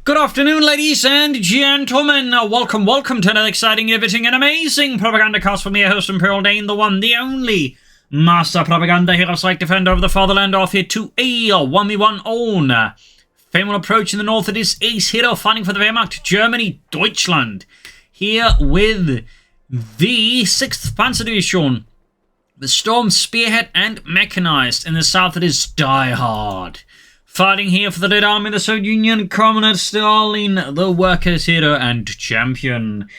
Good afternoon, ladies and gentlemen. Welcome to another exciting, innovating, and amazing Propagandacast from your host, Imperial Dane, the one, the only Master Propaganda Hero Psych Defender of the Fatherland, off here to a 1v1 own Faymonville Approach in the north. It is Acehiro fighting for the Wehrmacht, Germany, Deutschland. Here with the 6th Panzer Division, the Storm, Spearhead, and Mechanized. In the south, it is Diehard. Fighting here for the Red Army, the Soviet Union, Comrade Stalin, the Workers' Hero and Champion.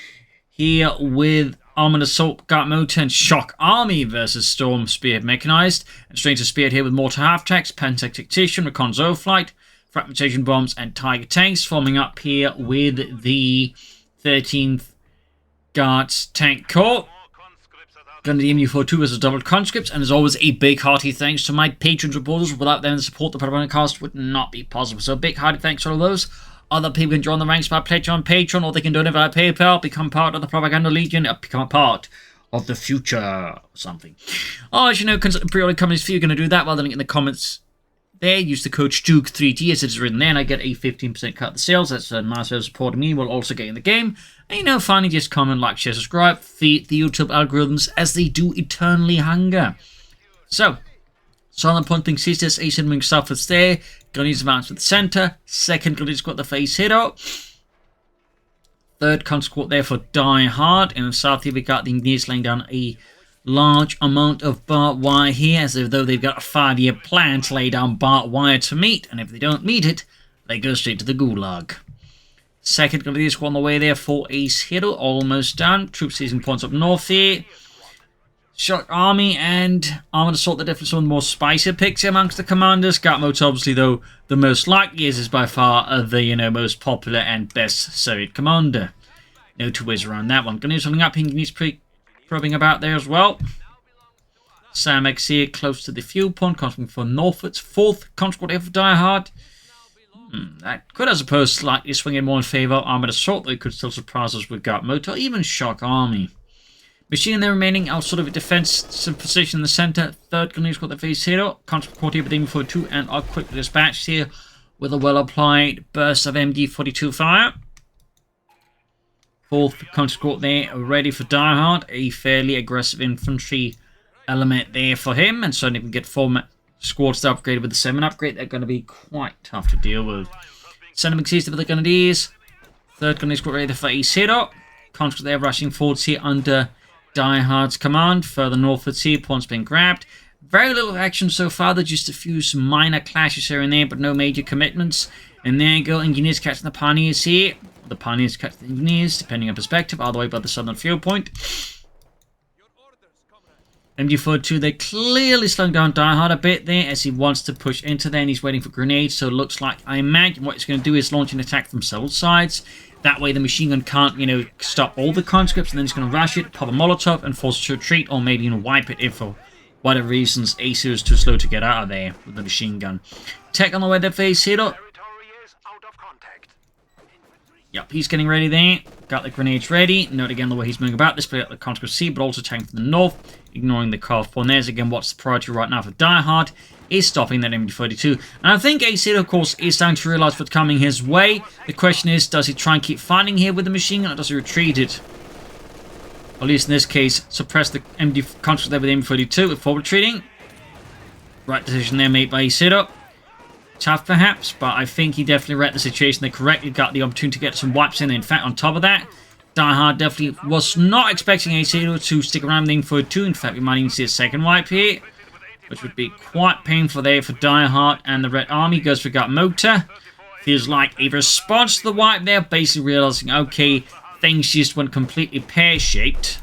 Here with Armored Assault, Guard Motor, and Shock Army versus Storm, Spearhead, Mechanized. And Stranger Spearhead here with Mortar Half-Tracks, Pentec Tactician, Recon Flight, Fragmentation Bombs, and Tiger Tanks. Forming up here with the 13th Guards Tank Corps. Gun the MU42 as a double conscripts, and as always, a big hearty thanks to my patrons supporters. Without them, the support the Propagandacast would not be possible. So a big hearty thanks to all those. Other people can join the ranks by pledging on Patreon, or they can donate via PayPal, become part of the Propaganda Legion, become a part of the future, or something. Oh, as you know, periodic companies, if you're going to do that, well, the link in the comments there. Use the code STUG3T as it's written there, and I get a 15% cut of the sales. That's a nice way of supporting me. We'll also get in the game. And, you know, finally, just comment, like, share, subscribe. Feed the YouTube algorithms as they do eternally hunger. So, Silent Point thinks he's this. Ace moving southwards there. Grenadiers advance with the center. Second Grenadiers got the Acehiro. Third conscript there for Diehard. In the south here, we got the Engineers laying down a large amount of barbed wire here, as though they've got a 5-year plan to lay down barbed wire to meet, and if they don't meet it, they go straight to the gulag. Second Grenadiers on the way there for Acehiro, almost done. Troops seizing points up north here. Shock Army and Armored Assault, the difference some of the more spicy picks amongst the commanders. Guard Motor, obviously, though, the most likely is by far the most popular and best Soviet commander. No two ways around that one. Grenadiers holding up, Engineers probing about there as well. Sam X here, close to the fuel point, conscripting for Norfolk's. Fourth conscript here for Diehard. That could, I suppose, slightly swing in more in favour of Armoured Assault, though it could still surprise us with Guard Motor, or even Shock Army. Machine the remaining out sort of a defense position in the centre. Third Grenadiers got the Acehiro. Conscript Court here with MD42 and are quickly dispatched here with a well-applied burst of MD42 fire. Fourth conscript there, ready for Diehard. A fairly aggressive infantry element there for him, and certainly can get 4 squads to upgrade with the 7 upgrade. They're going to be quite tough to deal with. Center McSeaster with the Grenadiers. Third Grenadiers got ready for Acehiro. Conscript there rushing forwards here under Diehard's command. Further northwards here, points being grabbed. Very little action so far. There's just a few minor clashes here and there, but no major commitments. And there you go, Engineers catching the Pioneers here. The Pioneers catch the Engineers, depending on perspective, all the way by the southern field point. MD42, they're clearly slowing down Diehard a bit there as he wants to push into there, and he's waiting for grenades. So it looks like, I imagine what he's going to do is launch an attack from several sides. That way the machine gun can't, stop all the conscripts, and then he's going to rush it, pop a Molotov, and force it to retreat, or maybe wipe it if for whatever reasons Acehiro is too slow to get out of there with the machine gun. Tech on the way there for Acehiro. Yep, he's getting ready there. Got the grenades ready. Note again the way he's moving about. This play at the conscript C, but also tanking from the north, ignoring the Carve Point. There's again what's the priority right now for Diehard is stopping that MD42. And I think Acehiro, of course, is starting to realize what's coming his way. The question is, does he try and keep fighting here with the machine gun, or does he retreat it? Or at least in this case, suppress the MD conscript there with MD42 before retreating. Right decision there made by Acehiro. Tough perhaps, but I think he definitely read the situation. They correctly got the opportunity to get some wipes in. In fact, on top of that, Diehard definitely was not expecting Acehiro to stick around with MD42. In fact, we might even see a second wipe here, which would be quite painful there for Diehard. And the Red Army goes for Guard Motor. Feels like a response to the wipe there, basically realizing, okay, things just went completely pear-shaped.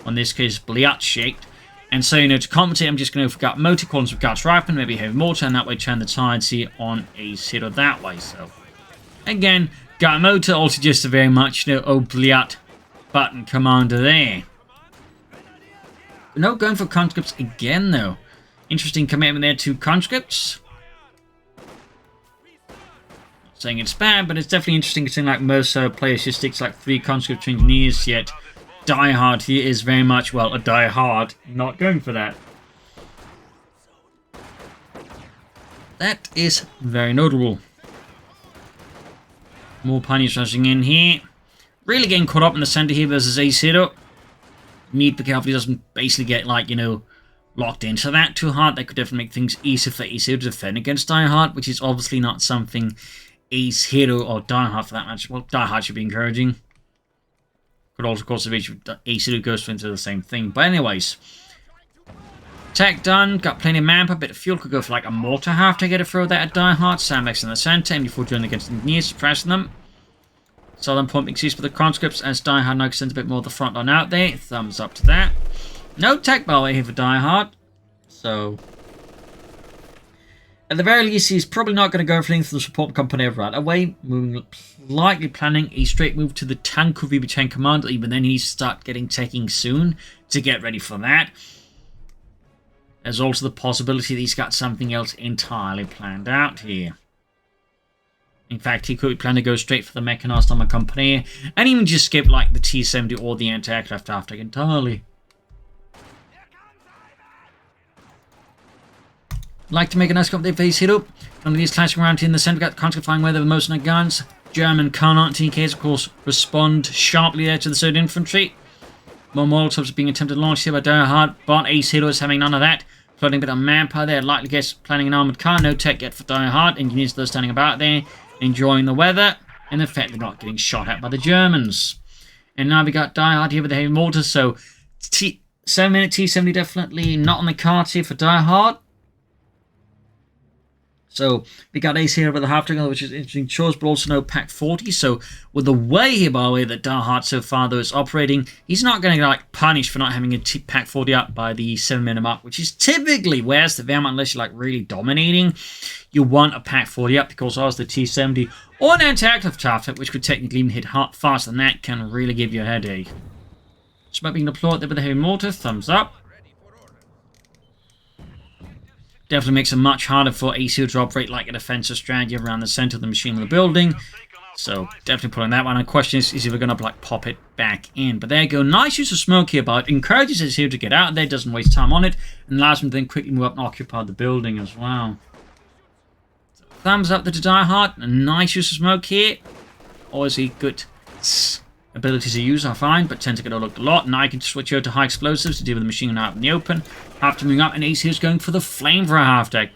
In this case, Bliat-shaped. And so, to compensate, I'm just going to go for Guard Motor, columns with Guards Rifleman, maybe Heavy Mortar, and that way turn the tides here on Acehiro that way. So, again, Guard Motor also just a very much, Bliat button commander there. No, going for conscripts again, though. Interesting commitment there to conscripts. Not saying it's bad, but it's definitely interesting considering like most players just sticks like 3 conscript engineers, yet Diehard here is very much, well, a Diehard, not going for that. That is very notable. More pioneers rushing in here. Really getting caught up in the center here versus Acehiro. Need to be careful he doesn't basically get, like, you know, locked into that too hard. That could definitely make things easier for Acehiro to defend against Diehard, which is obviously not something Acehiro or Diehard for that match. Well, Diehard should be encouraging. Could also cause the reach of Acehiro goes into the same thing. But anyways, tech done. Got plenty of manpower. Bit of fuel. Could go for like a mortar half to get a throw there at Diehard. Sandbags in the center. MD4 doing against the engineers, suppressing them. Southern pumping cease for the conscripts as Diehard now extends a bit more of the front line out there. Thumbs up to that. No tech by the way here for Diehard. So, at the very least, he's probably not going to go for anything for the support company right away. Likely planning a straight move to the tank of VB10 command. Even then, he needs to start getting teching soon to get ready for that. There's also the possibility that he's got something else entirely planned out here. In fact, he could plan to go straight for the mechanized armor company and even just skip like the T-70 or the anti-aircraft after entirely. Like to make a nice company face hit up. One of these clashing around here in the center. Got the conscript flying where the most of the guns. German Kar-19Ks, of course, respond sharply there to the 3rd Infantry. More Molotovs are being attempted to launch here by Diehard, but Acehiro is having none of that. Floating a bit of manpower there. Likely guess planning an armored car. No tech yet for Diehard. Engineers still standing about there, enjoying the weather, and effectively not getting shot at by the Germans. And now we got Diehard here with the heavy mortars, so 7-minute T-70 definitely not on the cards here for Diehard. So we got Acehiro with the half trigger, which is interesting choice, but also no Pack 40. So with the way here, by the way, that Diehard so far though is operating, he's not going to get like punished for not having a Pack 40 up by the 7-minute mark, which is typically where's the Wehrmacht, unless you're like really dominating, you want a Pack 40 up because ours the T-70 or an anti-aircraft target, which could technically even hit hard faster than that, can really give you a headache. Smoke being deployed there with the heavy mortar, thumbs up. Definitely makes it much harder for Acehiro to operate like a defensive strategy around the center of the machine of the building. So definitely pulling that one. And the question is if we're going to like pop it back in. But there you go. Nice use of smoke here, but encourages Acehiro to get out there. Doesn't waste time on it. And allows him to then quickly move up and occupy the building as well. So, thumbs up to Diehard. A nice use of smoke here. Always a good ability to use, I find, but tend to get overlooked a lot. Now I can switch over to high explosives to deal with the machine gun out in the open. After moving up, and Acehiro's going for the flame for a half-deck.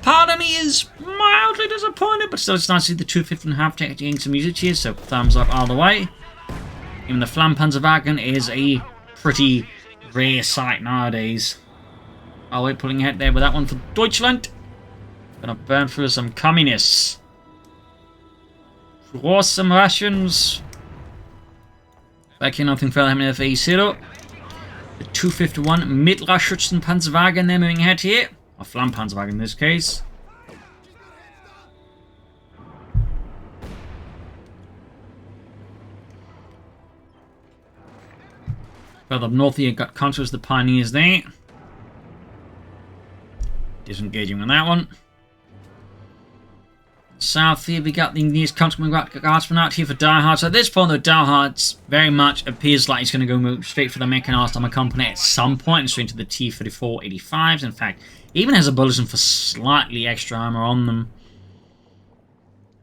Part of me is mildly disappointed, but still it's nice to see the 250 and half-deck getting some usage here, so thumbs up all the way. Even the Flammpanzerwagen is a pretty rare sight nowadays. Oh wait, pulling ahead there with that one for Deutschland. Gonna burn through some communists. Throw some Russians. Back here, nothing further happening for Acehiro. The 251 Mittelschützenpanzerwagen they're moving ahead here. Or Flammpanzerwagen in this case. Further up north here, got Consuls, the Pioneers there. Disengaging on that one. South here, we got the Engineers Guardsmen out here for Diehard. So at this point, though, Diehard very much appears like he's going to go move straight for the mechanized armor company at some point and straight into the T-34-85s. In fact, he even has a bulletin for slightly extra armor on them.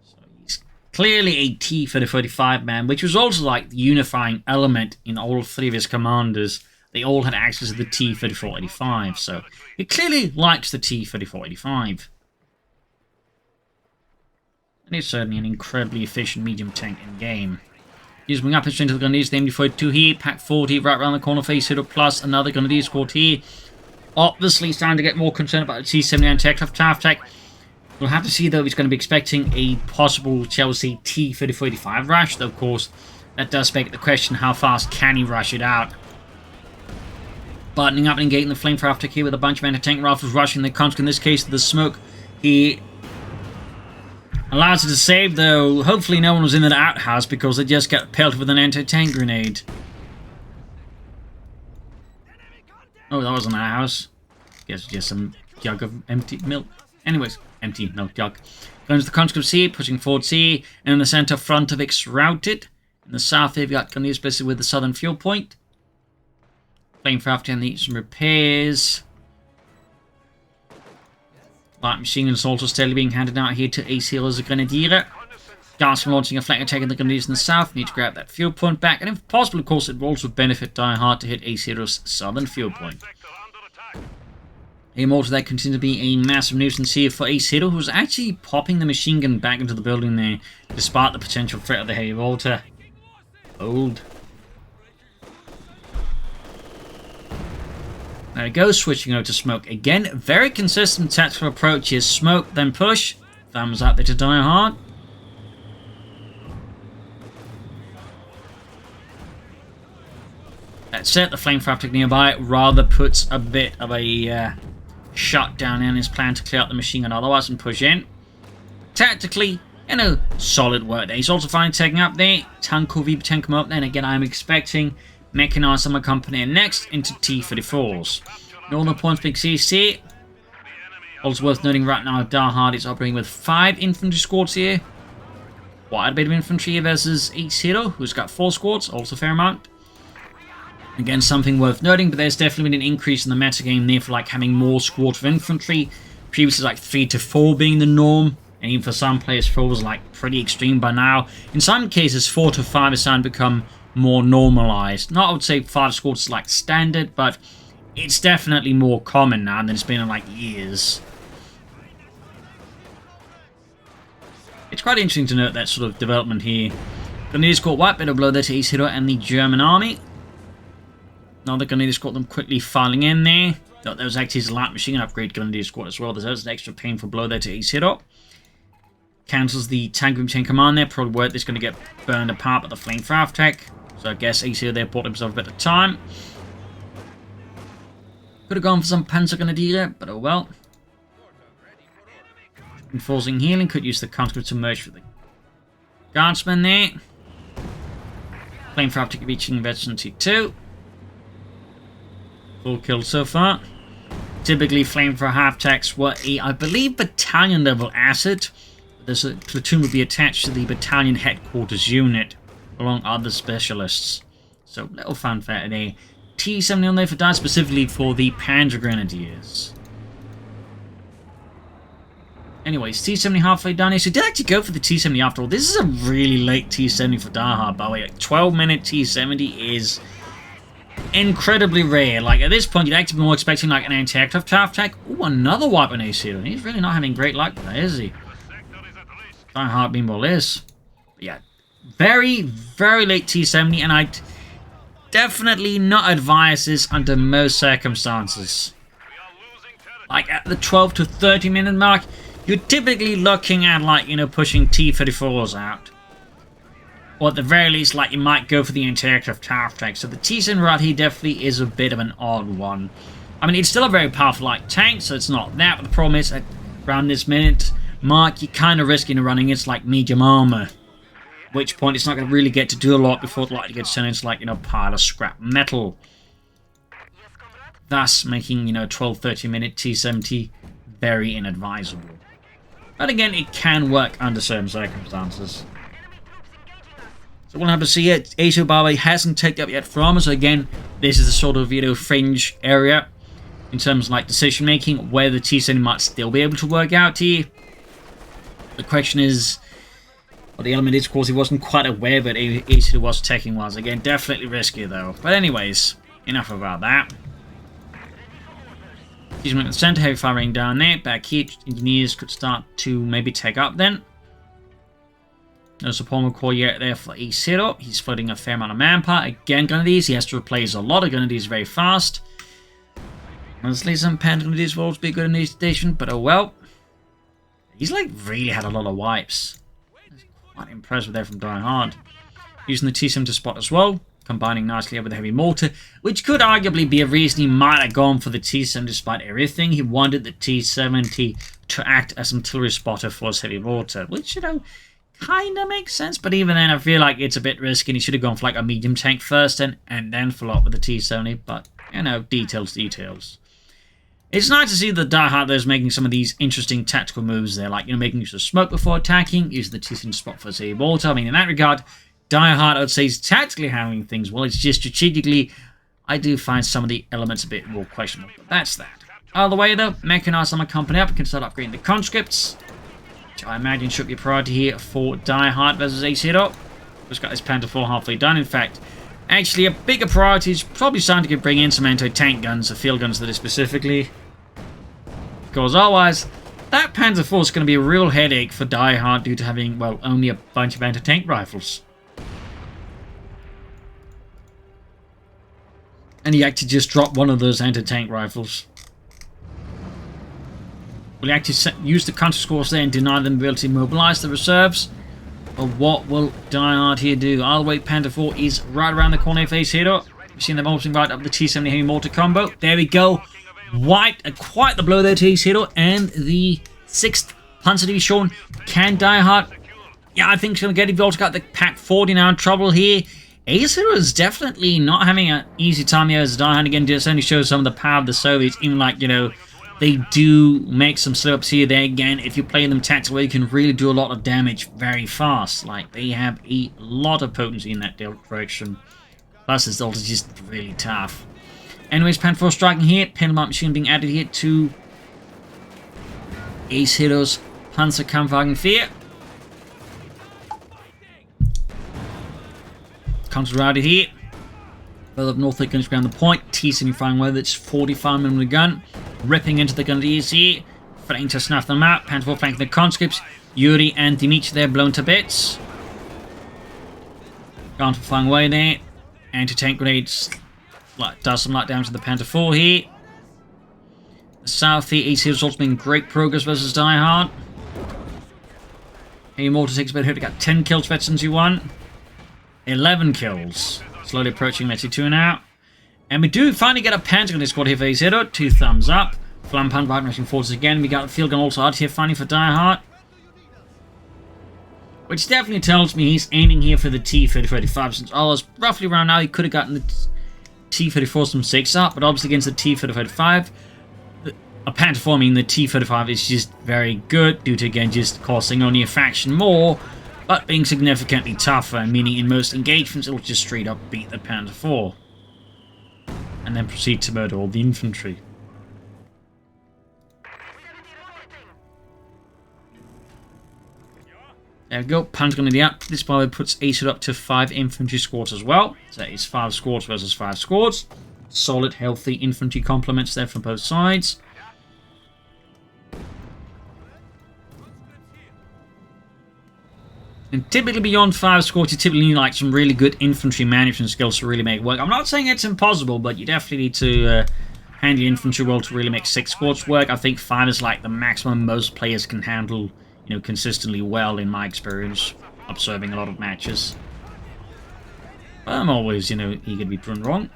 So he's clearly a T-34-85 man, which was also like the unifying element in all 3 of his commanders. They all had access to the T-34-85, so he clearly likes the T-34-85. And it's certainly an incredibly efficient medium tank in game. He's moving up and straight into the Grenadiers, the MD42 here, Pack 40 right around the corner, Acehiro plus another Grenadier squad here. Obviously starting to get more concerned about the T-70 anti-aircraft half-tech. We'll have to see though if he's going to be expecting a possible Chelsea T-34-85 rush, though of course that does beg the question, how fast can he rush it out? Buttoning up and engaging the flame for half-tech here with a bunch of anti-tank rifles rushing the conscript, in this case the smoke. He allows it to save, though hopefully no one was in that outhouse because they just got pelted with an anti-tank grenade. Oh, that wasn't an outhouse. Guess just some jug of empty milk. Anyways, empty milk jug. Going to the conscripts here, pushing forward here, and in the center front of it's routed. In the south here, we've got Grenadiers basically with the southern fuel point. Flame for after need some repairs. Light machine guns also steadily being handed out here to Acehiro as a Grenadier. Guards from launching a flank attack in the Grenadiers in the south need to grab that fuel point back, and if possible, of course, it will also benefit Diehard to hit Acehiro's southern fuel point. A mortar that continues to be a massive nuisance here for Acehiro, who's actually popping the machine gun back into the building there, despite the potential threat of the heavy mortar. Old. There we go, switching over to smoke again. Very consistent tactical approach here. Smoke, then push. Thumbs up there to Diehard. That's it, the flamethrower nearby rather puts a bit of a shutdown in his plan to clear out the machine gun otherwise and push in. Tactically, solid work there. He's also finally taking up there. Tanko VB10 come up, then again I'm expecting Mechanized Summer Company next into T-34s. Northern points being seized here. Also worth noting right now, Diehard is operating with 5 infantry squads here. Quite a bit of infantry here versus Acehiro, who's got 4 squads, also a fair amount. Again, something worth noting, but there's definitely been an increase in the metagame there for like having more squads of infantry. Previously like 3 to 4 being the norm, and even for some players 4 was like pretty extreme by now. In some cases 4 to 5 is starting to become more normalized. Not I would say 5 squads is like standard, but it's definitely more common now than it's been in like years. It's quite interesting to note that sort of development here. Grenadiers caught white, bit of blow there to Acehiro and the German army. Another Grenadier squad them quickly filing in there. Thought there was actually his light machine gun upgrade Grenadier squad as well. There's an extra painful blow there to Acehiro. Cancels the tank room chain command there. Probably worth this going to get burned apart by the flamethrower attack. So I guess Acehiro there bought himself a bit of time. Could have gone for some Panzer Grenadier, but oh well. Enforcing healing, could use the conscript to merge for the guardsmen there. Flamethrower attack reaching veteran T2. Full kill so far. Typically, flamethrower half-attacks were a, I believe, battalion level asset. There's a platoon would be attached to the battalion headquarters unit, along other specialists. So, little fun fact today. T-70 on there for die specifically for the Panzer Grenadiers. Anyways, T-70 halfway done here. So, did actually go for the T-70 after all. This is a really late T-70 for Diehard, by the way. 12-minute T-70 is incredibly rare. Like, at this point, you'd actually be more expecting, like, an anti-aircraft attack. Ooh, another wipe on Acehiro. He's really not having great luck with that, is he? Diehard Beanball is. But yeah, very, very late T-70, and I'd definitely not advise this under most circumstances. Like, at the 12 to 30 minute mark, you're typically looking at, like, pushing T-34s out. Or at the very least, like, you might go for the anti-aircraft tower attack. So the T-70 right here definitely is a bit of an odd one. I mean, it's still a very powerful light tank, so it's not that. But the problem is, at around this minute mark, you're kind of risking running it's like medium armor. At which point, it's not going to really get to do a lot before it likely gets turned into, like, pile of scrap metal. Thus, making, 12-13 minute T-70 very inadvisable. But again, it can work under certain circumstances. So we'll have to see it. Acehiro, by the way, hasn't taken up yet from us. So again, this is a sort of, fringe area in terms of, like, decision making, where the T-70 might still be able to work out here. The question is, well, the element is, of course, he wasn't quite aware that Acehiro was taking was. Again, definitely risky, though. But anyways, enough about that. He's moving to the center, heavy firing down there. Back here, engineers could start to maybe take up then. No support core yet there for Acehiro. He's floating a fair amount of manpower. Again, Grenadiers. He has to replace a lot of Grenadiers very fast. Honestly, some Panzer Grenadiers will always be good in this station, but oh well. He's like really had a lot of wipes. Quite impressed with that from Diehard. Using the T-70 to spot as well. Combining nicely with the heavy mortar, which could arguably be a reason he might have gone for the T-70 despite everything. He wanted the T-70 to act as an artillery spotter for his heavy mortar, which, kind of makes sense. But even then, I feel like it's a bit risky, and he should have gone for like a medium tank first and then follow up with the T-70. But, details. It's nice to see that Diehard is making some of these interesting tactical moves there, like, making use of smoke before attacking, using the T-70 spot for his heavy mortar. I mean, in that regard, Diehard, I would say, is tactically handling things well. It's just strategically, I do find some of the elements a bit more questionable. But that's that. Out of the way, though, Mechanized Summer Company up. We can start upgrading the conscripts. I imagine should be a priority here for Diehard versus Acehiro. Just got this Panther 4 halfway done. In fact, actually a bigger priority is probably starting to bring in some anti-tank guns, or field guns that is specifically. Because otherwise, that Panther 4 is going to be a real headache for Diehard due to having, well, only a bunch of anti-tank rifles. And he actually just dropped one of those anti-tank rifles. Will he actually use the counter scores there and deny them the ability to mobilize the reserves? Or what will Diehard here do? Either way, Panther 4 is right around the corner for Acehiro. We've seen them opening right up the T-70 heavy mortar combo. There we go. Quite the blow there to Acehiro. And the 6th Panzer Division. Can Diehard? Yeah, I think he's going to get involved. Got the Pack 40 now in trouble here. Acehiro is definitely not having an easy time here as Diehard again just only shows some of the power of the Soviets. Even like, you know, they do make some slip-ups here. There again, if you play them tactically, you can really do a lot of damage very fast. Like, they have a lot of potency in that direction. Plus, this ult is just really tough. Anyways, Panther 4 striking here. Penalty machine being added here to Acehiro's Panzerkampfwagen 4. Comes routed here. Further up north, they're going to ground the point. T-70 firing with its 45mm gun. Ripping into the Grenadiers here. Flanking to snuff them out. Panther 4 flanking the conscripts. Yuri and Dimitri there blown to bits. Gone for flying away there. Anti-tank grenades. Does some light damage to the Panther 4 here. The south here, Acehiro's also making great progress versus Diehard. Heavy mortar takes a bit of hit. We got 10 kills veterans you won. 11 kills. Slowly approaching Metsi 2 now. And we do finally get a Panther in this squad here for Acehiro. 2 thumbs up. Flampan right rushing forwards again. We got the field gun also out here finally for Diehard. Which definitely tells me he's aiming here for the T-3035. Since was roughly around now he could have gotten the T-34 some 6 up. But obviously against the T-3035, a Panther 4, I mean the T-35 is just very good. Due to again just costing only a fraction more. But being significantly tougher. Meaning in most engagements it'll just straight up beat the Panther 4. And then proceed to murder all the infantry. There we go, Panther going to be up. This, by the way, puts Acehiro up to 5 infantry squads as well. So that is 5 squads versus 5 squads. Solid, healthy infantry complements there from both sides. And typically beyond 5 squads, you typically need like some really good infantry management skills to really make it work. I'm not saying it's impossible, but you definitely need to handle your infantry well to really make 6 squads work. I think 5 is like the maximum most players can handle, you know, consistently well in my experience, observing a lot of matches. But I'm always, you know, eager to be proven wrong.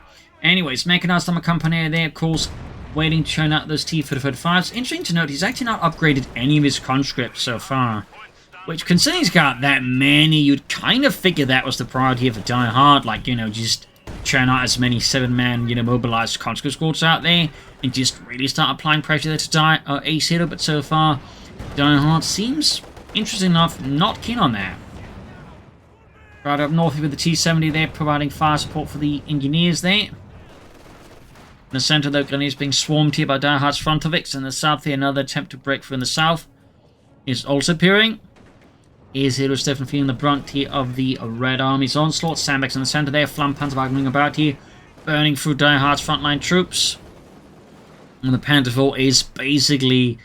Anyways, mechanized armor company there, of course, waiting to churn out those T-35s. Interesting to note, he's actually not upgraded any of his conscripts so far. Which, considering he's got that many, you'd kind of figure that was the priority here for Diehard. Like, you know, just churn out as many 7-man, you know, mobilized conscript squads out there. And just really start applying pressure there to Acehiro. But so far, Diehard seems, interesting enough, not keen on that. Right up north with the T-70 there, providing fire support for the engineers there. In the center, though, Grenadiers being swarmed here by Diehard's Frontovics. In the south here, another attempt to break through in the south is also appearing. Acehiro's definitely feeling the brunt here of the Red Army's onslaught. Sandbags in the center there, Flampanzerwagen about here, burning through Diehard's frontline troops. And the Panther 4 is basically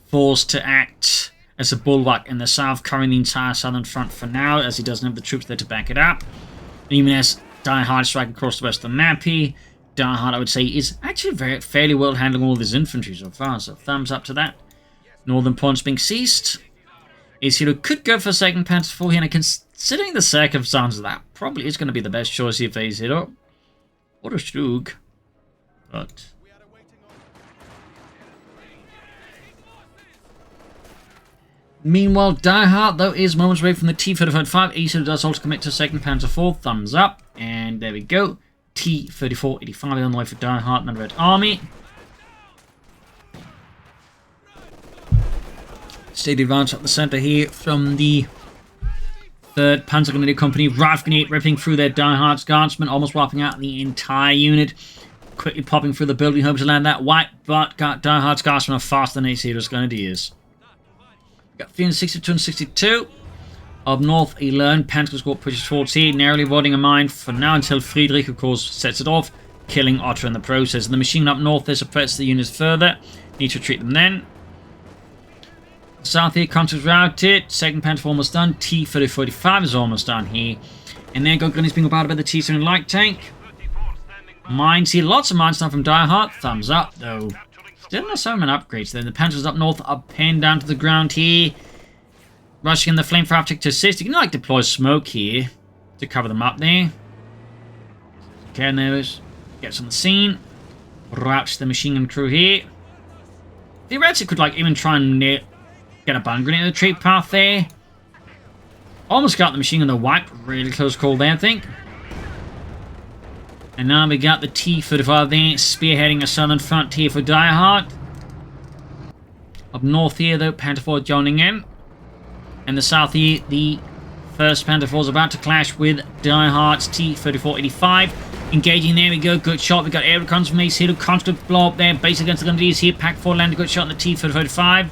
forced to act as a bulwark in the south, covering the entire southern front for now, as he doesn't have the troops there to back it up. And even as Diehard striking across the rest of the map here, Diehard, I would say, is actually fairly well handling all of his infantry so far, so thumbs up to that. Northern points being seized. Acehiro could go for a second Panther 4 here, and considering the circumstances, that probably is going to be the best choice here for Acehiro. What a shrug. But meanwhile, Diehard, though, is moments away from the T-35. Acehiro does also commit to second Panther 4. Thumbs up. And there we go. T-34-85 on the way for Diehard and the Red Army. Steady advance up the center here from the 3rd Panzer Grenadier Company. Rifle Grenade ripping through their Diehard's guardsmen, almost wiping out the entire unit. Quickly popping through the building, hoping to land that white, but Diehard's guardsmen are faster than Acehiro's Grenadiers. Got 362 and 62. Up north, he learned Panzer Squad pushes towards here, narrowly avoiding a mine for now until Friedrich, of course, sets it off, killing Otto in the process. And the machine up north, they suppress the units further. Need to retreat them then. South here, Contras routed. Second Panther almost done. T-3045 is almost done here. And there go Gunny's being about by the T-7 light tank. Mines here, lots of mines now from Diehard. Thumbs up, though. Still no so many upgrades then. The Panthers up north are pinned down to the ground here. Rushing in the flamethrower uptick to assist. You can like deploy smoke here to cover them up there. Okay, those gets on the scene. Routes the machine gun crew here. Theoretically could like even try and get a bun grenade in the retreat path there. Almost got the machine gun to wipe. Really close call there, I think. And now we got the T-35 there, spearheading a southern front here for Diehard. Up north here, though, Panther 4 joining in. And the south here, the first Panther 4 is about to clash with Diehard's T-3485. Engaging, there we go, good shot. We got air recons from Acehiro, constant blow up there, base against the Grenadiers here. Pack 4 landed, good shot on the T-35.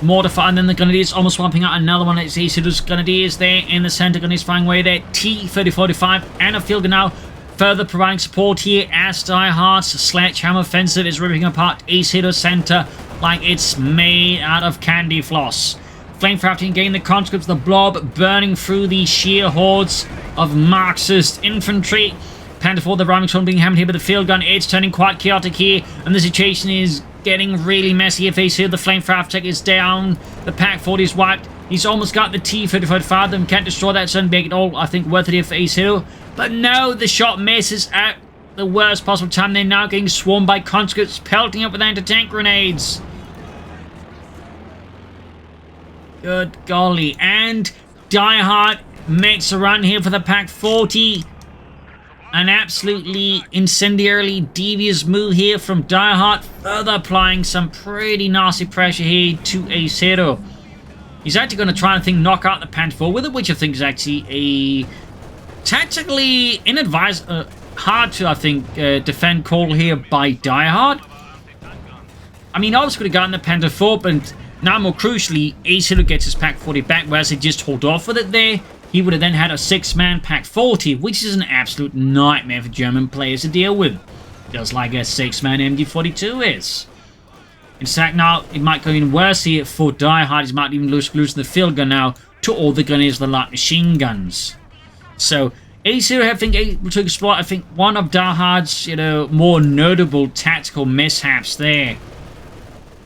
Mortar fire, and then the Grenadiers almost swamping out another one. It's Acehiro's Grenadiers there in the center. Grenadiers firing away there. T-3045 and a field gun now. Further providing support here as Diehard's sledgehammer offensive is ripping apart Acehiro's center like it's made out of candy floss. Flamethrower gain the conscripts, the blob burning through the sheer hordes of Marxist infantry. Panther 4, the rhyming being hammered here with the field gun. It's turning quite chaotic here, and the situation is getting really messy. If Acehiro, the flamethrower check is down, the Pack 40 is wiped. He's almost got the T-35. Them can't destroy that, so make it all, I think, worth it here for Acehiro. But no, the shot misses at the worst possible time. They're now getting swarmed by conscripts, pelting up with anti-tank grenades. Good golly. And Diehard makes a run here for the Pack 40. An absolutely incendiarily devious move here from Diehard, further applying some pretty nasty pressure here to Acehiro. He's actually going to try and knock out the Panther 4 with it, which I think is actually a tactically hard to, I think, defend call here by Diehard. I mean, obviously could have gotten the Panther 4, but now more crucially, Acehiro gets his Pack 40 back, whereas they just hold off with it there. He would have then had a 6-man Pack 40, which is an absolute nightmare for German players to deal with. Just like a 6-man MD42 is. In fact, now it might go even worse here for Diehard. He might even losing the field gun now to all the Grenadiers, the light machine guns. So, Acehiro, I think, able to exploit, I think, one of Diehard's, more notable tactical mishaps there.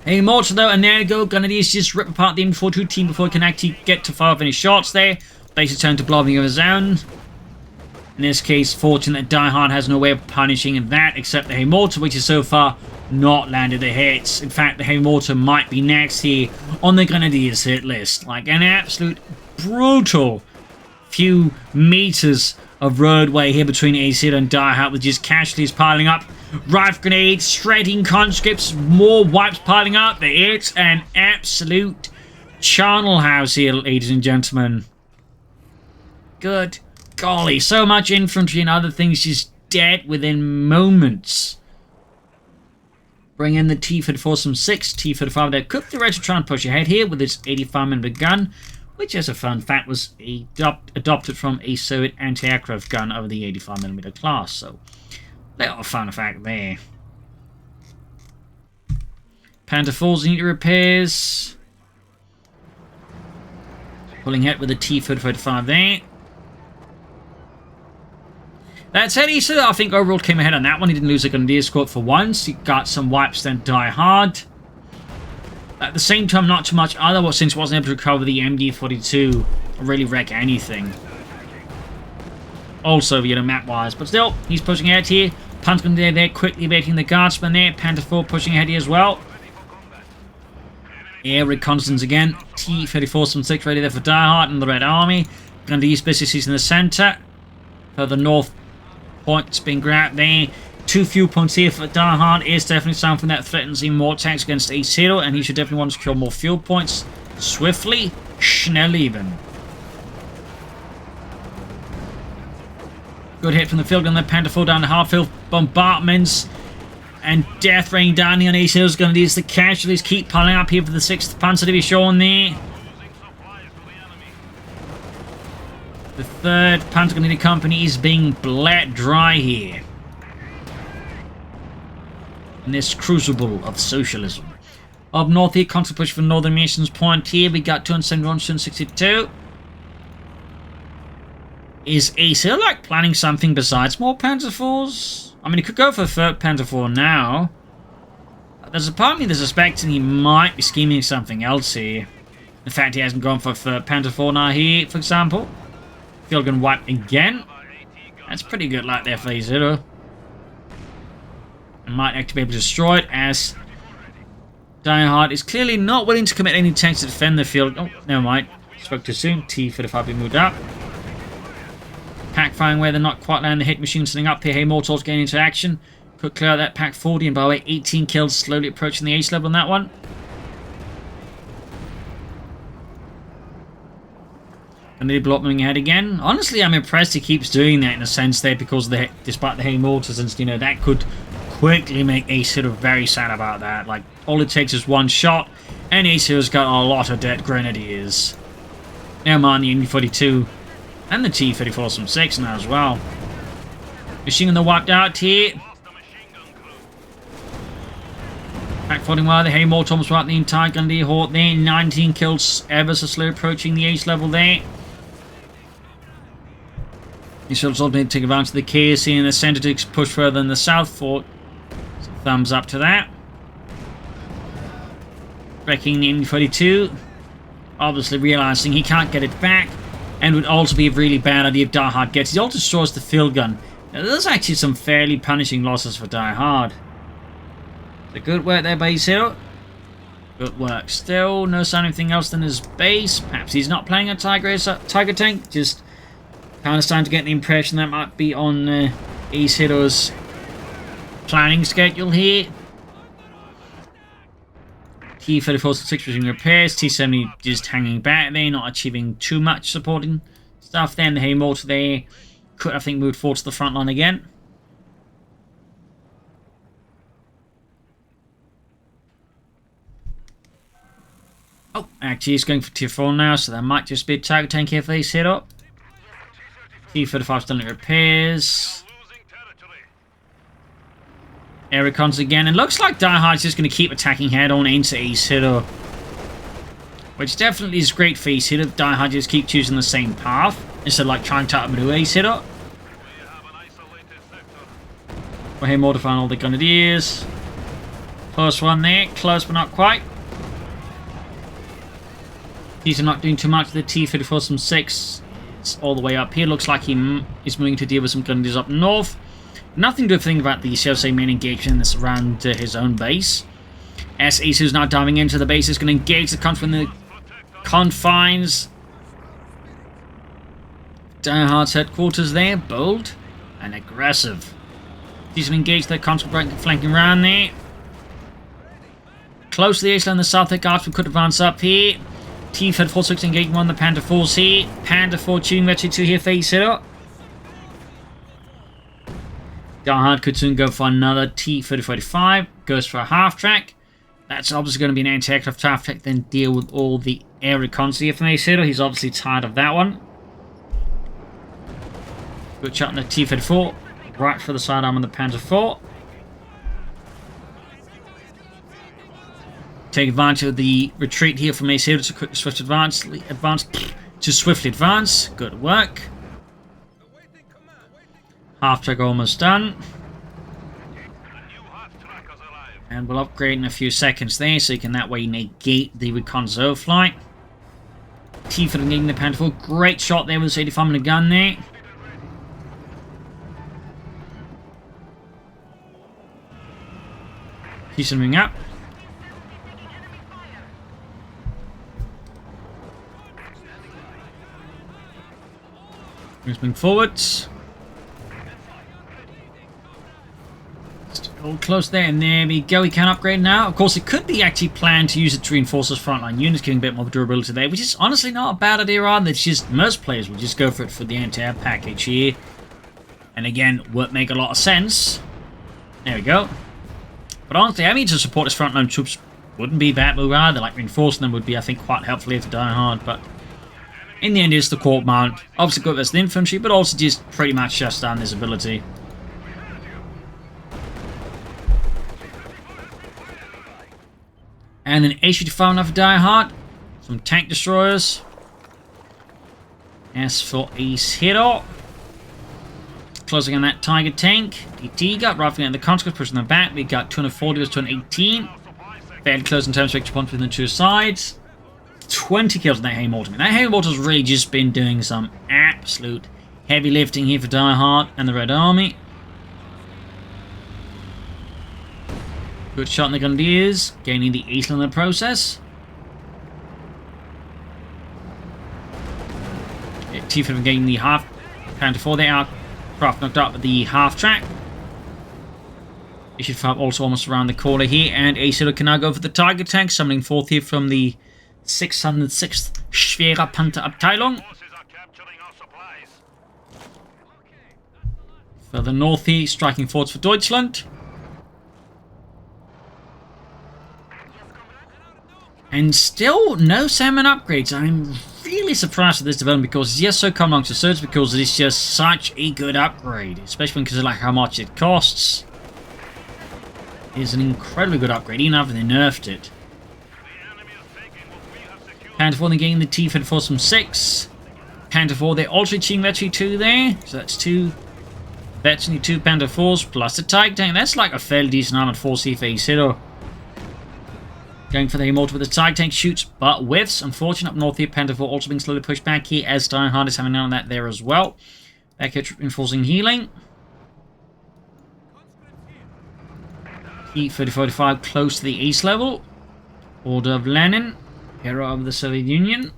Hey, Mortar, though, and there you go. Grenadiers just rip apart the M42 team before he can actually get to fire any shots there. Basically turn to blobbing of his own. In this case, fortunate that Diehard has no way of punishing that except the Mortar, which has so far not landed the hits. In fact, the Mortar might be next here on the Grenadiers hit list. Like an absolute brutal few meters of roadway here between Acehiro and Diehard, with just casualties piling up. Rifle grenades, shredding conscripts, more wipes piling up. It's an absolute charnel house here, ladies and gentlemen. Good golly, so much infantry and other things just dead within moments. Bring in the T-34 some 6, T-35 there. Could theoretically try and push ahead here with its 85mm gun, which, as a fun fact, was adopted from a Soviet anti-aircraft gun over the 85mm class. So, little fun fact there. Panther 4s need repairs. Pulling ahead with the T-35 there. That said, Acehiro, I think, overall came ahead on that one. He didn't lose a Grenadier squad for once. He got some wipes, then Diehard. At the same time, not too much other, since he wasn't able to recover the MD42 or really wreck anything. Also, map-wise. But still, he's pushing ahead here. Punt's going to be there, quickly evading the guardsman there. Panther 4 pushing ahead here as well. Air reconnaissance again. T-34 some 6 ready there for Diehard and the Red Army. Grenadiers businesses in the center. Further north, points being grabbed there. 2 fuel points here for Diehard is definitely something that threatens him more attacks against Acehiro, and he should definitely want to secure more fuel points swiftly, schnell even. Good hit from the field gun there. Panther 4 down the half-field bombardments. And death raining down here on Acehiro is going to use the casualties. Keep piling up here for the 6th Panzer Division there. The 3rd Panzer Grenadier Company is being bled dry here. In this crucible of socialism. Up north here, constant push for Northern Mason's Point here. We got 271, 262. Is Acehiro like planning something besides more Panzer IVs? I mean, he could go for a 3rd Panzer IV now. There's a part of me that's suspecting he might be scheming something else here. The fact he hasn't gone for a 3rd Panzer IV now here, for example. Field gun wipe again. That's pretty good luck there for Acehiro. And might actually be able to destroy it as Diehard is clearly not willing to commit any tanks to defend the field. Oh, never mind. Spoke too soon. T-35 being moved up. Pack firing where they're not quite landing. The hit machine setting up here. Hey, Mortals getting into action. Could clear out that pack 40, and by the way, 18 kills, slowly approaching the ace level on that one. And they block moving ahead again. Honestly, I'm impressed he keeps doing that in a sense there, because despite the Hey Mortars, and you know, that could quickly make Acehiro very sad about that. Like, all it takes is one shot, and Acehiro's got a lot of dead grenadiers. Never mind the MD-42. And the T-34 from 6 now as well. Machine gun wiped out here. Pack 41, the Haymore Thomas wiped the entire Grenadier Horde there. 19 kills, ever so slow approaching the ace level there. These ships also need to take advantage of the KSC in the center to push further in the south fort. So thumbs up to that. Wrecking the MD-42. Obviously realizing he can't get it back. And would also be a really bad idea if Diehard gets it. He also destroys the field gun. Now, there's actually some fairly punishing losses for Diehard. The good work there by Acehiro. Good work. Still, no sign of anything else than his base. Perhaps he's not playing a Tiger tank. Just kind of starting to get the impression that might be on Acehiro's planning schedule here. T-34 6 resuming repairs, T-70 just hanging back there, not achieving too much supporting stuff there. And the Haymortar there could, I think, move forward to the front line again. Oh, actually he's going for Tier 4 now, so that might just be a Tiger tank here for these hit up. T-35 still in repairs. Air recons again, and looks like Diehard's just going to keep attacking head-on into Acehiro. Which definitely is great for Acehiro. Diehard just keep choosing the same path, instead of like trying to outmaneuver Acehiro. We're here modifying all the Grenadiers. Close one there, close but not quite. These are not doing too much. The T-34 from 6. It's all the way up here. Looks like he is moving to deal with some Grenadiers up north. Nothing to think about the CLC main engagement that's around his own base. As Ace is now diving into the base, is going to engage the conflict in the confines. Diehard's headquarters there, bold and aggressive. He's going to engage their constant flanking around there. Close to the Ace on the south, the Guardsmen could advance up here. T-34 engaging on the Panther 4s here. Panther 4 tuning Retro 2 here for Acehiro. Diehard could soon go for another T-3045. Goes for a half-track. That's obviously going to be an anti-aircraft half-track, then deal with all the air recons here from Acehiro. He's obviously tired of that one. Good shot on the T-34. Right for the sidearm on the Panzer 4. Take advantage of the retreat here from Acehiro to quickly swiftly advance. Good work. Half track almost done. And we'll upgrade in a few seconds there, so you can that way negate the recon's overflight. T-34 negating the Panther 4. Great shot there with the 85mm gun there. He's moving up. Moving forwards. All close there, and there we go. We can upgrade now. Of course, it could be actually planned to use it to reinforce those frontline units, giving a bit more durability there, which is honestly not a bad idea either. It's just most players will just go for it for the anti-air package here. And again, would make a lot of sense. There we go. But honestly, having to support his frontline troops wouldn't be a bad move either. Like, reinforcing them would be, I think, quite helpful here for Diehard. But in the end, it's the Corp Mount. Obviously good versus the infantry, but also just pretty much shuts down his ability. And an H-85 now for Diehard. Some tank destroyers. As for Acehiro, closing on that Tiger tank. DT got roughly in the conscripts, pushing them back. We got 240 versus 218. Fairly close in terms of victory points between the two sides. 20 kills on that Heavy Mortar. That Heavy Mortar's really just been doing some absolute heavy lifting here for Diehard and the Red Army. Good shot in the Grenadiers, gaining the Eastland in the process. T-5 gaining the half. Counter 4, they are craft knocked up at the half track. Issue 5 also almost around the corner here, and Acehiro can now go for the Tiger tank, summoning forth here from the 606th Schwere Panzerabteilung. Further north here, striking forwards for Deutschland. And still no salmon upgrades. I'm really surprised at this development because it's just so come amongst the surge because it is just such a good upgrade. Especially because of like how much it costs. It is an incredibly good upgrade, even after they nerfed it. Panther 4 then getting the T-54 from 6. Panther 4, they're also achieving Veteran 2 there. So that's 2 Veteran 2 Panther 4s plus the Tiger tank. That's like a fairly decent armored force here for Acehiro. Going for the Immortal with the Tiger tank, shoots but whiffs. Unfortunate up north here, Panther 4 also being slowly pushed back here as Diehard is having none of that there as well. Back here enforcing healing. T-3045 close to the east level. Order of Lenin, hero of the Soviet Union.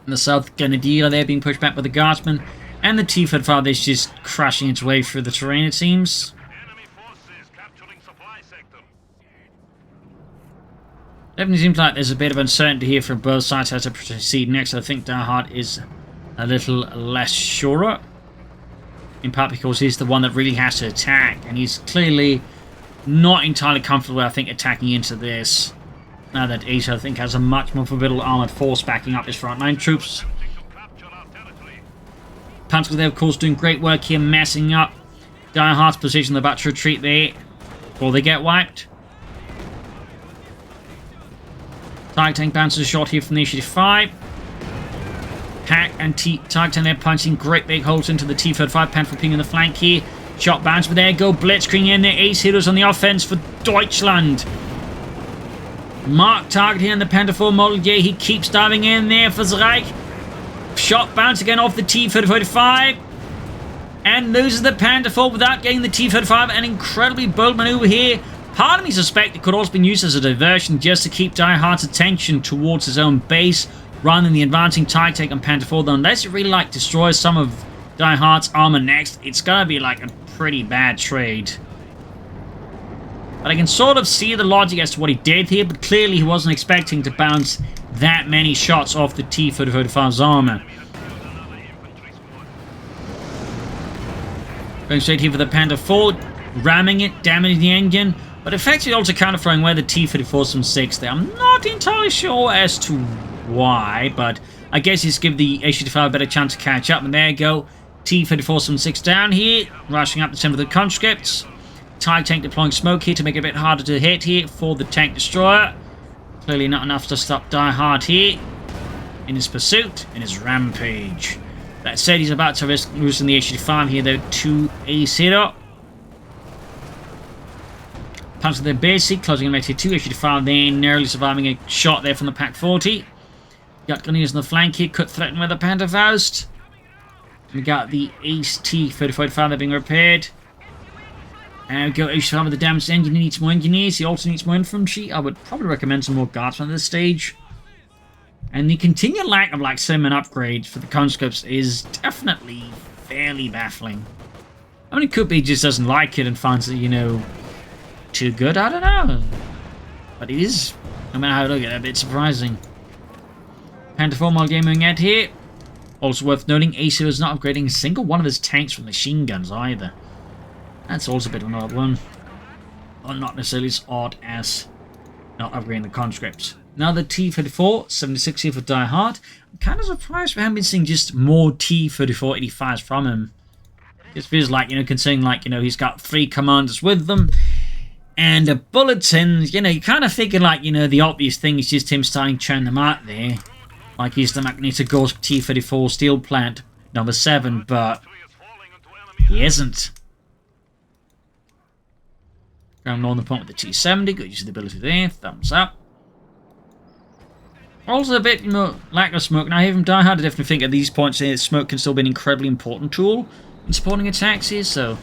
In the south, Grenadier there being pushed back by the Guardsmen. And the T-35 is just crashing its way through the terrain, it seems. Definitely seems like there's a bit of uncertainty here from both sides as to proceed next. I think Diehard is a little less surer. In part because he's the one that really has to attack. And he's clearly not entirely comfortable, I think, attacking into this. Now that Acehiro, I think, has a much more formidable armoured force backing up his frontline troops. Panzer, there, of course, doing great work here, messing up Diehard's position. They're about to retreat there before they get wiped. Tiger tank bounces a shot here from the Issue-5. Hack and Tiger tank there punching great big holes into the T-35. Panther ping in the flank here. Shot bounce, but there go Blitzkrieg in there. Acehiro's on the offense for Deutschland. Mark target here in the Panther 4 model. Yeah, he keeps diving in there for Reich. Shot bounce again off the T-35. And loses the Panther 4 without getting the T-35. An incredibly bold maneuver here. Part of me suspect it could also be used as a diversion just to keep Diehard's attention towards his own base rather than the advancing Tiger tank on Panther 4. Though unless it really like destroys some of Diehard's armor next, it's gonna be like a pretty bad trade. But I can sort of see the logic as to what he did here, but clearly he wasn't expecting to bounce that many shots off the T-35's armor. Going straight here for the Panther 4, ramming it, damaging the engine, but effectively also counter-throwing where the T-34's from 6 there. I'm not entirely sure as to why, but I guess he's give the H-35 a better chance to catch up. And there you go, T-34's from 6 down here, rushing up the center of the conscripts. Tiger tank deploying smoke here to make it a bit harder to hit here for the tank destroyer. Clearly not enough to stop Diehard here in his pursuit, in his rampage. That said, he's about to risk losing the H-35 here though to Acehiro. Punch to the base, closing in right here to H-35 there, narrowly surviving a shot there from the Pak-40. Got Grenadiers on the flank here, could threaten with the Panther Faust. We got the Ace T-35 there being repaired. And we go H-35 with the damaged engine. He needs more engineers, he also needs more infantry. I would probably recommend some more guardsmen at this stage. And the continued lack of like sim and upgrades for the conscripts is definitely fairly baffling. I mean, it could be he just doesn't like it and finds it, you know, too good. I don't know. But it is, no matter how I look at it, a bit surprising. Panther 4 model gaming at here. Also worth noting, Acehiro is not upgrading a single one of his tanks from machine guns either. That's also a bit of an odd one. but not necessarily as odd as not upgrading the conscripts. Another T-34, 76 here for Diehard. I'm kind of surprised we haven't been seeing just more T-34 85s from him. Just feels like, considering, he's got 3 commanders with them. And the bulletins, you kind of figure, the obvious thing is just him starting churning them out there. Like he's the Magnitogorsk T-34 steel plant, number 7, but he isn't. Going on the point with the T-70, good use of the ability there, thumbs up. Also a bit lack of smoke. Now, here from Diehard, I definitely think at these points here, smoke can still be an incredibly important tool in supporting attacks here, so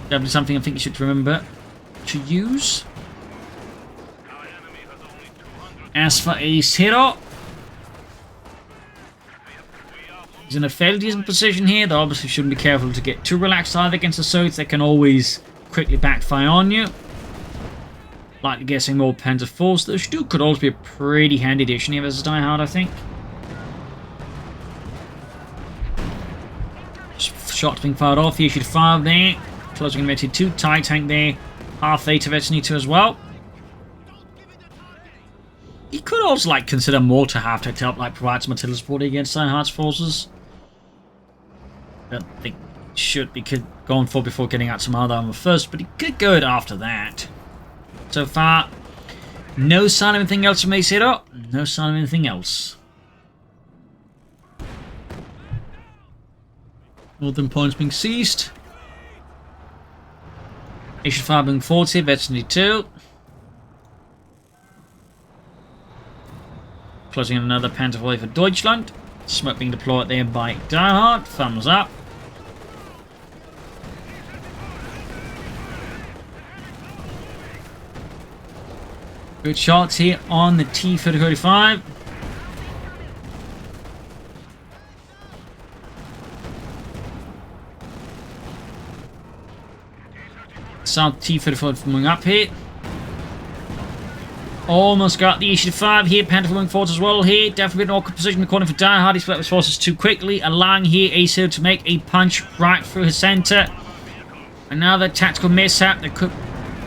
definitely something I think you should remember to use. As for Acehiro, he's in a fairly decent position here, though obviously shouldn't be careful to get too relaxed either against the Soviets. They can always quickly backfire on you. Likely guessing more Panzer Force. The Stuke could also be a pretty handy addition here versus Diehard, I think. Shots being fired off. He issued 5 there. Closing invented 2. TIE tank there. Half 8 of SNE2 as well. He could also consider mortar half to help provide some artillery support against Diehard's forces. I don't think he should be going for before getting out some other armor first, but he could go it after that. So far, no sign of anything else from Acehiro. No sign of anything else. Northern points being seized. Issue 5 being 40, Veteran 2. Closing in another Panzer for Deutschland. Smoke being deployed there by Diehard. Thumbs up. Good shots here on the T-35. South T-35 moving up here. Almost got the issue 5 here. Panther moving forward as well here. Definitely an awkward position according for Diehard. He split his forces too quickly, allowing here Acehiro to make a punch right through his center. Another tactical mishap that could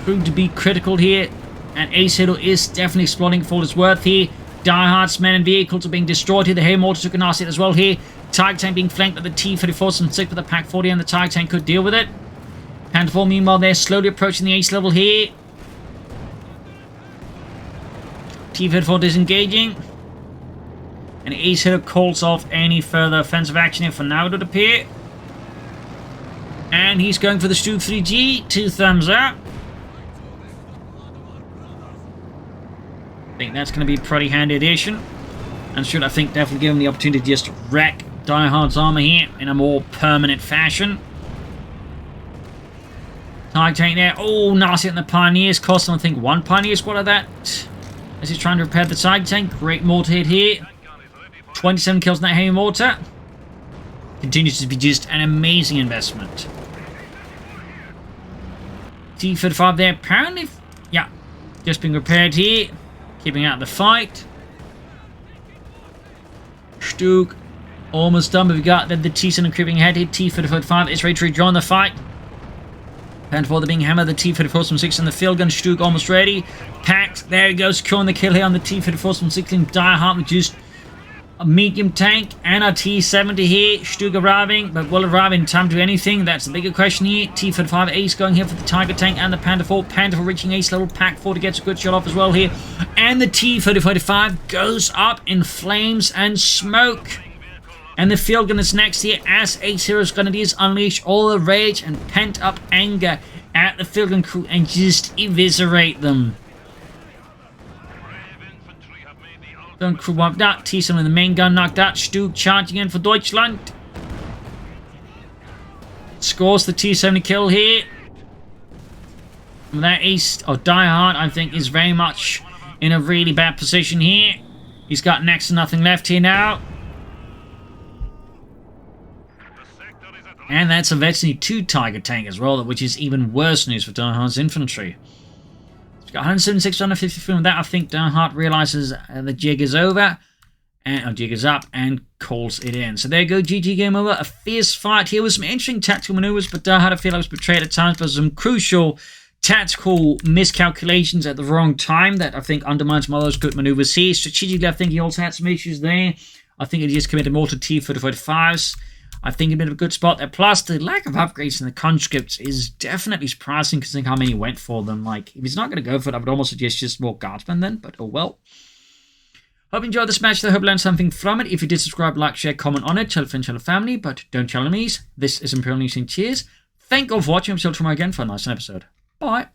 prove to be critical here. And Acehiro is definitely exploiting for its worth here. Diehard's men and vehicles are being destroyed here. The Hay Mortar took an nasty as well here. TIE tank being flanked by the T-34, some 6 with the Pack 40, and the TIE tank could deal with it. Panther 4 meanwhile they're slowly approaching the ace level here. T-34 disengaging. And Acehiro calls off any further offensive action here for now, it would appear. And he's going for the Stuke 3G. 2 thumbs up. I think that's going to be a pretty handy addition. And should, I think, definitely give him the opportunity to just wreck Diehard's armor here in a more permanent fashion. TIE tank there. Oh, nasty on the Pioneers. Cost him, I think, 1 Pioneer squad of that. As he's trying to repair the TIE tank. Great mortar hit here. 27 kills in that heavy mortar. Continues to be just an amazing investment. T-35 there. Apparently, yeah, just being repaired here. Keeping out of the fight. Stuke almost done, but we got the T-7 creeping ahead here. T-35 is ready to rejoin the fight. Panther 4 being hammered. The T-34 from 6 in the field gun. Stuke almost ready. Packed. There he goes, securing the kill here on the T-34 from 6 in Diehard with just a medium tank and a T-70 here. Stuke arriving, but will arrive in time to do anything? That's the bigger question here. T-35 Ace going here for the Tiger tank and the Panther 4. Panther 4 reaching Ace level. Pack 40 gets a good shot off as well here. And the T-35 goes up in flames and smoke. And the field gun is next here as Acehiro's Grenadiers unleash all the rage and pent-up anger at the field gun crew and just eviscerate them. Gun crew wiped out. T-7 with the main gun knocked out. Stuke charging in for Deutschland. Scores the T-70 kill here. That Ace of Diehard, I think, is very much in a really bad position here. He's got next to nothing left here now. And that's a Veteran 2 Tiger tank as well, which is even worse news for Diehard's infantry. He's got 176, 153 with that. I think Diehard realizes the jig is over, and jig is up, and calls it in. So there you go, GG game over. A fierce fight here with some interesting tactical maneuvers, but Diehard, I feel like, was betrayed at times by some crucial tactical miscalculations at the wrong time that I think undermines Mother's good maneuvers here. Strategically, I think he also had some issues there. I think he just committed more to T-45s. I think he'd been in a good spot there. Plus, the lack of upgrades in the conscripts is definitely surprising considering how many he went for them. Like, if he's not going to go for it, I would almost suggest just more guardsmen then, but oh well. Hope you enjoyed this match, though. Hope you learned something from it. If you did, subscribe, like, share, comment on it. Tell a friend, tell a family, but don't tell enemies. This is Imperial News. Cheers. Thank you all for watching. I'm still tomorrow again for a nice episode. Bye.